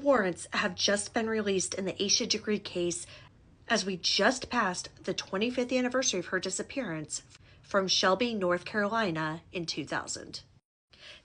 Warrants have just been released in the Asha Degree case as we just passed the 25th anniversary of her disappearance from Shelby, North Carolina in 2000.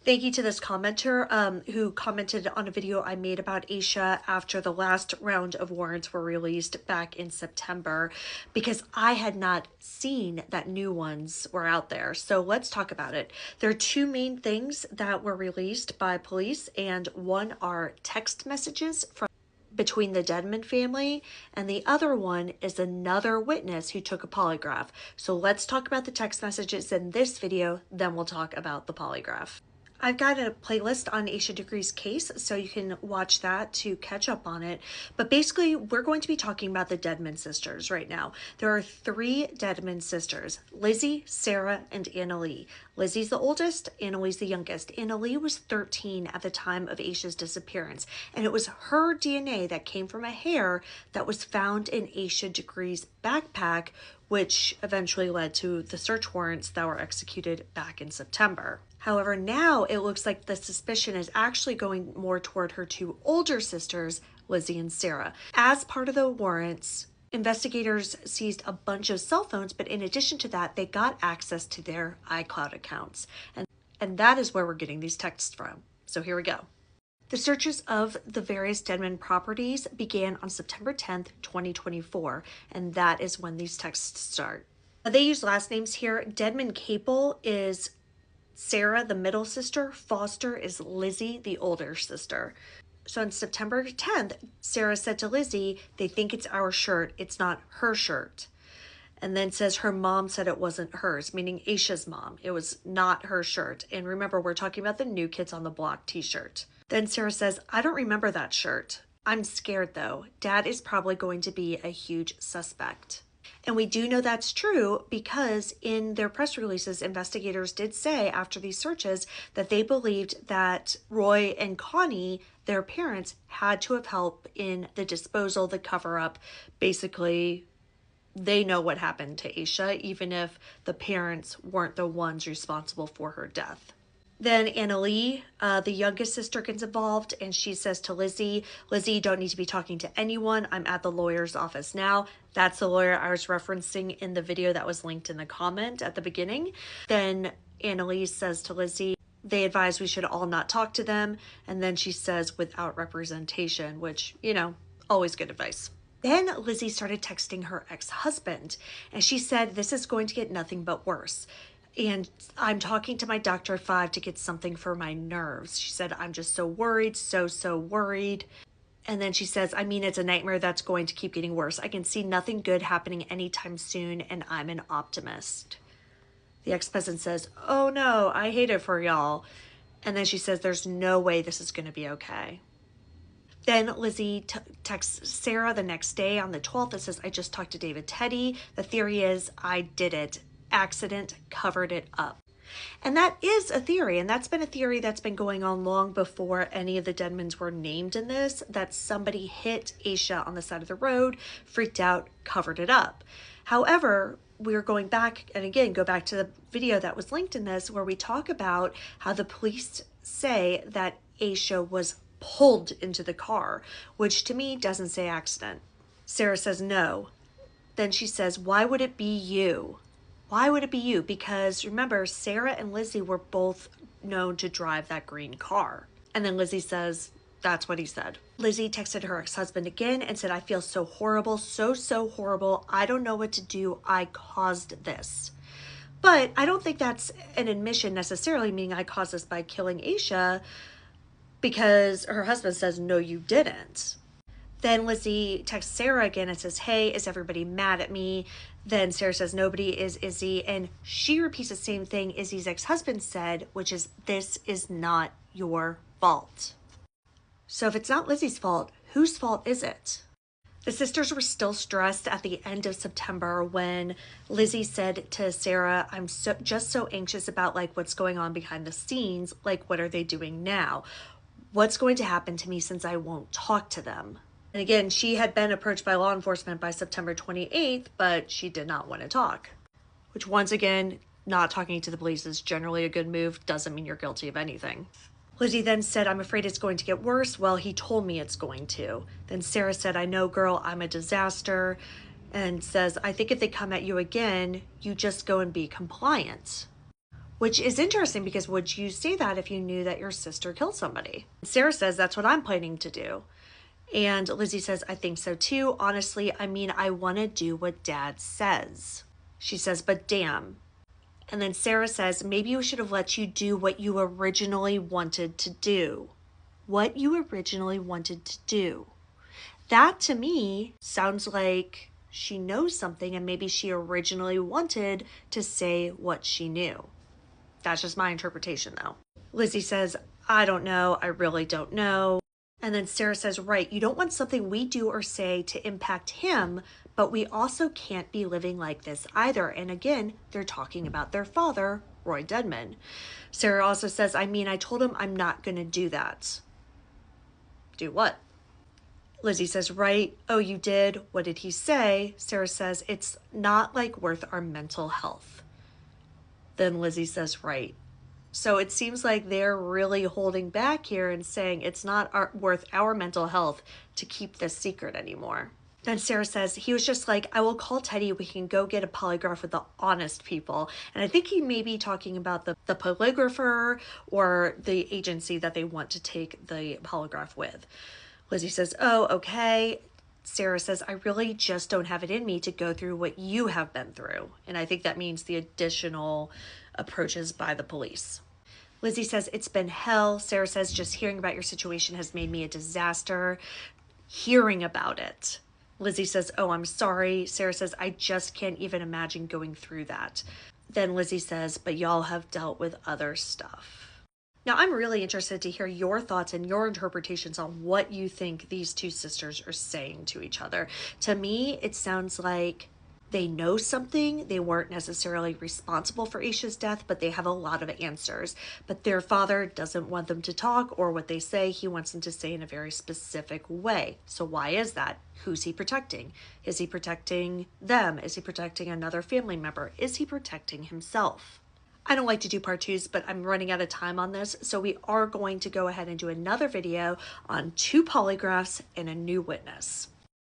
Thank you to this commenter who commented on a video I made about Asha after the last round of warrants were released back in September, because I had not seen that new ones were out there. So let's talk about it. There are two main things that were released by police, and one are text messages from between the Dedmon family, and the other one is another witness who took a polygraph. So let's talk about the text messages in this video, then we'll talk about the polygraph. I've got a playlist on Asha Degree's case, so you can watch that to catch up on it. But basically, we're going to be talking about the Dedmon sisters right now. There are three Dedmon sisters: Lizzie, Sarah, and Annalee. Lizzie's the oldest, Annalee's the youngest. Annalee was 13 at the time of Asha's disappearance, and it was her DNA that came from a hair that was found in Asha Degree's backpack, which eventually led to the search warrants that were executed back in September. However, now it looks like the suspicion is actually going more toward her two older sisters, Lizzie and Sarah. As part of the warrants, investigators seized a bunch of cell phones, but in addition to that, they got access to their iCloud accounts. And that is where we're getting these texts from. So here we go. The searches of the various Dedmon properties began on September 10th, 2024, and that is when these texts start. They use last names here. Dedmon Capel is Sarah, the middle sister. Foster is Lizzie, the older sister. So on September 10th, Sarah said to Lizzie, "They think it's our shirt. It's not her shirt." And then says her mom said it wasn't hers, meaning Asha's mom. It was not her shirt. And remember, we're talking about the New Kids on the Block t-shirt. Then Sarah says, "I don't remember that shirt. I'm scared though. Dad is probably going to be a huge suspect." And we do know that's true because in their press releases, investigators did say after these searches that they believed that Roy and Connie, their parents, had to have helped in the disposal, the cover-up. Basically, they know what happened to Asha, even if the parents weren't the ones responsible for her death. Then Annalee, the youngest sister, gets involved, and she says to Lizzie, "Lizzie, you don't need to be talking to anyone. I'm at the lawyer's office now." That's the lawyer I was referencing in the video that was linked in the comment at the beginning. Then Annalee says to Lizzie, "They advise we should all not talk to them." And then she says, "without representation," which, always good advice. Then Lizzie started texting her ex-husband, and she said, "This is going to get nothing but worse. And I'm talking to my doctor at 5 to get something for my nerves." She said, "I'm just so worried, so worried." And then she says, "I mean, it's a nightmare that's going to keep getting worse. I can see nothing good happening anytime soon, and I'm an optimist." The ex-husband says, "Oh no, I hate it for y'all." And then she says, "There's no way this is going to be okay." Then Lizzie texts Sarah the next day on the 12th and says, "I just talked to David Teddy. The theory is I did it. Accident, covered it up." And that is a theory, and that's been a theory that's been going on long before any of the Dedmons were named in this, that somebody hit Asha on the side of the road, freaked out, covered it up. However, we're going back, and again, go back to the video that was linked in this, where we talk about how the police say that Asha was pulled into the car, which to me doesn't say accident. Sarah says no. Then she says, "Why would it be you? Why would it be you?" Because remember, Sarah and Lizzie were both known to drive that green car. And then Lizzie says, "That's what he said." Lizzie texted her ex-husband again and said, "I feel so horrible, so horrible. I don't know what to do. I caused this." But I don't think that's an admission necessarily, meaning I caused this by killing Asha, because her husband says, "No, you didn't." Then Lizzie texts Sarah again and says, "Hey, is everybody mad at me?" Then Sarah says, "Nobody is, Izzy." And she repeats the same thing Izzy's ex-husband said, which is, "This is not your fault." So if it's not Lizzie's fault, whose fault is it? The sisters were still stressed at the end of September when Lizzie said to Sarah, "I'm just so anxious about what's going on behind the scenes. What are they doing now? What's going to happen to me since I won't talk to them?" And again, she had been approached by law enforcement by September 28th, but she did not want to talk. Which, once again, not talking to the police is generally a good move. Doesn't mean you're guilty of anything. Lizzie then said, I'm afraid it's going to get worse. Well, he told me it's going to. Then Sarah said, I know, girl, I'm a disaster. And says, I think if they come at you again, you just go and be compliant. Which is interesting because would you say that if you knew that your sister killed somebody? Sarah says, that's what I'm planning to do. And Lizzie says, I think so too. Honestly, I mean, I want to do what Dad says. She says, but damn. And then Sarah says, maybe we should have let you do what you originally wanted to do. What you originally wanted to do. That to me sounds like she knows something and maybe she originally wanted to say what she knew. That's just my interpretation though. Lizzie says, I don't know. I really don't know. And then Sarah says, right, you don't want something we do or say to impact him, but we also can't be living like this either. And again, they're talking about their father, Roy Dedmon. Sarah also says, I mean, I told him I'm not going to do that. Do what? Lizzie says, right. Oh, you did? What did he say? Sarah says, it's not like worth our mental health. Then Lizzie says, right. So it seems like they're really holding back here and saying it's not worth our mental health to keep this secret anymore. Then Sarah says, he was just like, I will call Teddy. We can go get a polygraph with the honest people. And I think he may be talking about the polygrapher or the agency that they want to take the polygraph with. Lizzie says, oh, okay. Sarah says, I really just don't have it in me to go through what you have been through. And I think that means the additional approaches by the police. Lizzie says, it's been hell. Sarah says, just hearing about your situation has made me a disaster. Hearing about it. Lizzie says, oh, I'm sorry. Sarah says, I just can't even imagine going through that. Then Lizzie says, but y'all have dealt with other stuff. Now, I'm really interested to hear your thoughts and your interpretations on what you think these two sisters are saying to each other. To me, it sounds like they know something. They weren't necessarily responsible for Asha's death, but they have a lot of answers. But their father doesn't want them to talk, or what they say, he wants them to say in a very specific way. So why is that? Who's he protecting? Is he protecting them? Is he protecting another family member? Is he protecting himself? I don't like to do part twos, but I'm running out of time on this. So we are going to go ahead and do another video on 2 polygraphs and a new witness.